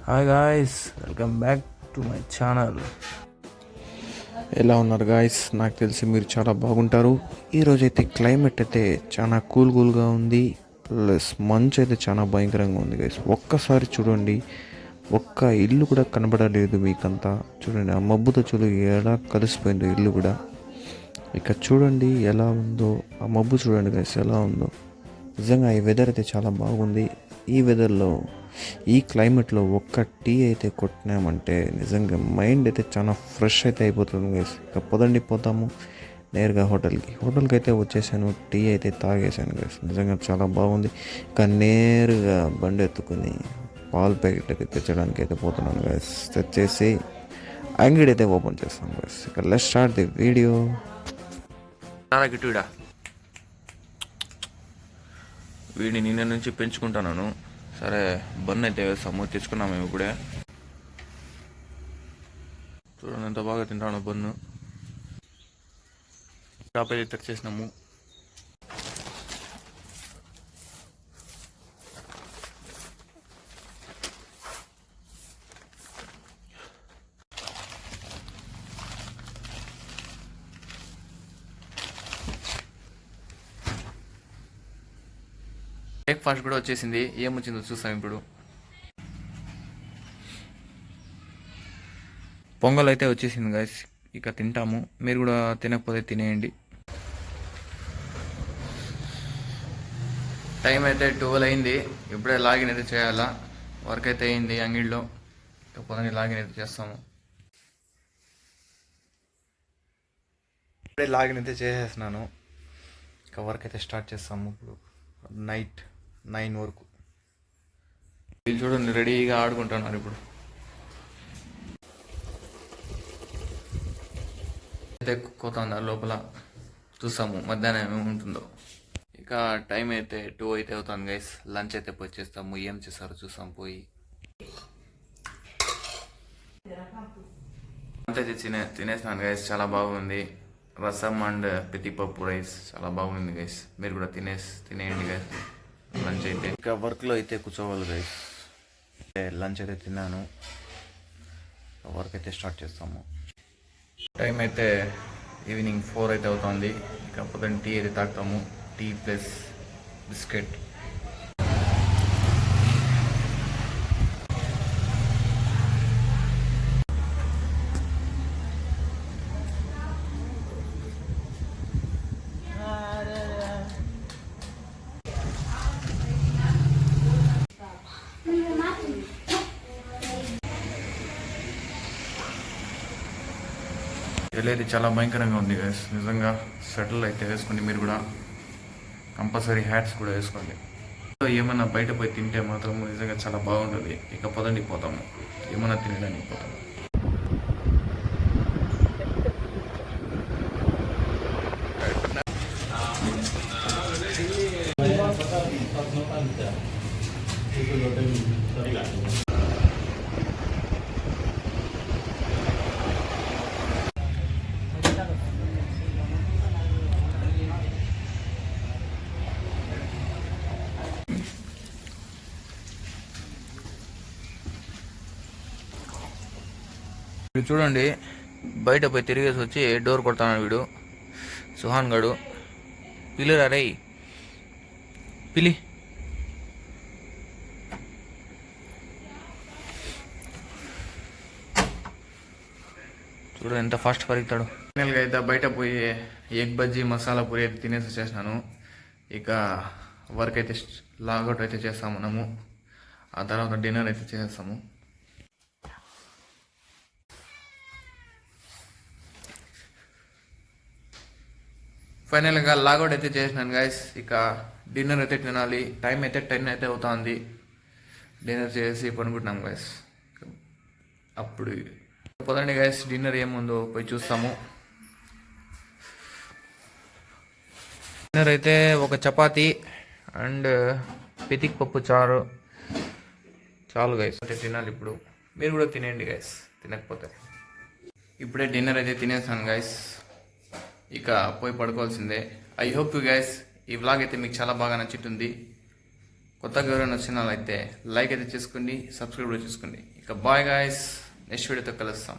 Hi guys, welcome back to my channel. ఎలా ఉన్నారు guys? నాకు తెలిసి మీరు చాలా బాగుంటారు. ఈరోజైతే క్లైమేట్ అయితే చాలా కూల్గా ఉంది. ప్లస్ మంచు అయితే చాలా భయంకరంగా ఉంది గాయస్. ఒక్కసారి చూడండి, ఒక్క ఇల్లు కూడా కనబడలేదు మీకంతా. చూడండి ఆ మబ్బుతో ఎలా కలిసిపోయిందో ఇల్లు కూడా. ఇక చూడండి ఎలా ఉందో ఆ మబ్బు, చూడండి గాయస్ ఎలా ఉందో. నిజంగా ఈ వెదర్ అయితే చాలా బాగుంది. ఈ వెదర్లో, ఈ క్లైమేట్లో ఒక్క టీ అయితే కొట్టినామంటే నిజంగా మైండ్ అయితే చాలా ఫ్రెష్ అయితే అయిపోతుంది గైస్. ఇక పోదాము నేరుగా హోటల్కి అయితే వచ్చేసాను. టీ అయితే తాగేసాను గైస్. నిజంగా చాలా బాగుంది. ఇక నేరుగా బండి ఎత్తుకుని పాలు ప్యాకెట్ అయితే తెచ్చడానికి అయితే పోతున్నాను గైస్. తెచ్చేసి అంగడి అయితే ఓపెన్ చేస్తాను గైస్. ఇక లెట్స్ స్టార్ట్ ది వీడియో. గిట్టుడా వీడిని నిన్న నుంచి పెంచుకుంటున్నాను. సరే బన్ను అయితే వేస్తాము, తెచ్చుకున్నాము మేము ఇప్పుడే. చూడండి ఎంత బాగా తింటాను బన్ను. షాప్ అయితే తెచ్చేసినాము. బ్రేక్ఫాస్ట్ కూడా వచ్చేసింది. ఏమొచ్చిందో చూస్తాం ఇప్పుడు. పొంగల్ అయితే వచ్చేసింది గైస్. ఇక తింటాము. మీరు కూడా తినకపోతే తినేయండి. టైం అయితే 12 అయింది. ఇప్పుడే లాగిన్ అయితే చేయాలా. వర్క్ అయితే అయింది అంగిడిలో. ఇక లాగిన్ అయితే చేస్తాము. ఇప్పుడే లాగిన్ అయితే చేసేస్తున్నాను. ఇక వర్క్ అయితే స్టార్ట్ చేస్తాము ఇప్పుడు. నైట్ 9 వరకు. వీళ్ళు చూడండి రెడీగా ఆడుకుంటున్నారు ఇప్పుడు. అయితే కుక్ ఉన్నారు లోపల. చూస్తాము మధ్యాహ్నం ఏమి ఉంటుందో. ఇక టైం అయితే 2 అయితే అవుతుంది గైస్. లంచ్ అయితే పోయి చేస్తాము. ఏం చేస్తారో చూస్తాం పోయి. అంతే తినేసినాను గైస్. చాలా బాగుంది. రసం అండ్ పితిపప్పు రైస్ చాలా బాగుంది గైస్. మీరు కూడా తినేయండి గైస్. లంచ్ అయితే ఇక వర్క్లో అయితే కూర్చోవాలి గైస్. లంచ్ అయితే తిన్నాను. వర్క్ అయితే స్టార్ట్ చేస్తాము. టైం అయితే ఈవినింగ్ 4 అయితే అవుతుంది. ఇక పొద్దున్న టీ అయితే తాగుతాము. Tea plus biscuit. వెళ్ళేది చాలా భయంకరంగా ఉంది గైస్. నిజంగా స్వెటర్లు అయితే వేసుకోండి. మీరు కూడా కంపల్సరీ హ్యాట్స్ కూడా వేసుకోండి. ఏమన్నా బయట పోయి తింటే మాత్రం నిజంగా చాలా బాగుంటుంది. ఇక పోతాము. ఏమన్నా తినడానికి పోతాము. వీడు చూడండి బయట పోయి తిరిగేసి వచ్చి డోర్ కొడతాను. వీడు సుహాన్ గడు. పిలురా రే, పిలి. చూడు ఎంత ఫాస్ట్ పరిగెత్తాడు. ఫైనల్గా అయితే బయట పోయి ఎగ్ బజ్జీ మసాలా పూరి అయితే తినేసి వచ్చేసినాను. ఇక వర్క్ అయితే లాగౌట్ అయితే చేస్తాము మనము. ఆ తర్వాత డిన్నర్ అయితే చేసేస్తాము. ఫైనల్గా లాగౌట్ అయితే చేసినాను గైస్. ఇక డిన్నర్ అయితే తినాలి. టైం అయితే 10 అయితే అవుతుంది. డిన్నర్ చేసి పనుకుంటున్నాం గైస్. అప్పుడు పదండి గైస్, డిన్నర్ ఏముందో పోయి చూస్తాము. డిన్నర్ అయితే ఒక చపాతి అండ్ పితిక్ పప్పు చారు చాలు గైస్. అంటే తినాలి ఇప్పుడు. మీరు కూడా తినేయండి గైస్ తినకపోతే. ఇప్పుడే డిన్నర్ అయితే తినేసాను గైస్. ఇక పోయి పడుకోవాల్సిందే. ఐ హోప్ యూ గైస్ ఈ వ్లాగ్ అయితే మీకు చాలా బాగా నచ్చుతుంది. కొత్తగా ఎవరైనా వచ్చిన వాళ్ళు అయితే లైక్ అయితే చేసుకోండి, సబ్స్క్రైబ్ కూడా చేసుకోండి. ఇక బాయ్ గాయస్, నెక్స్ట్ వీడియోతో కలుస్తాం.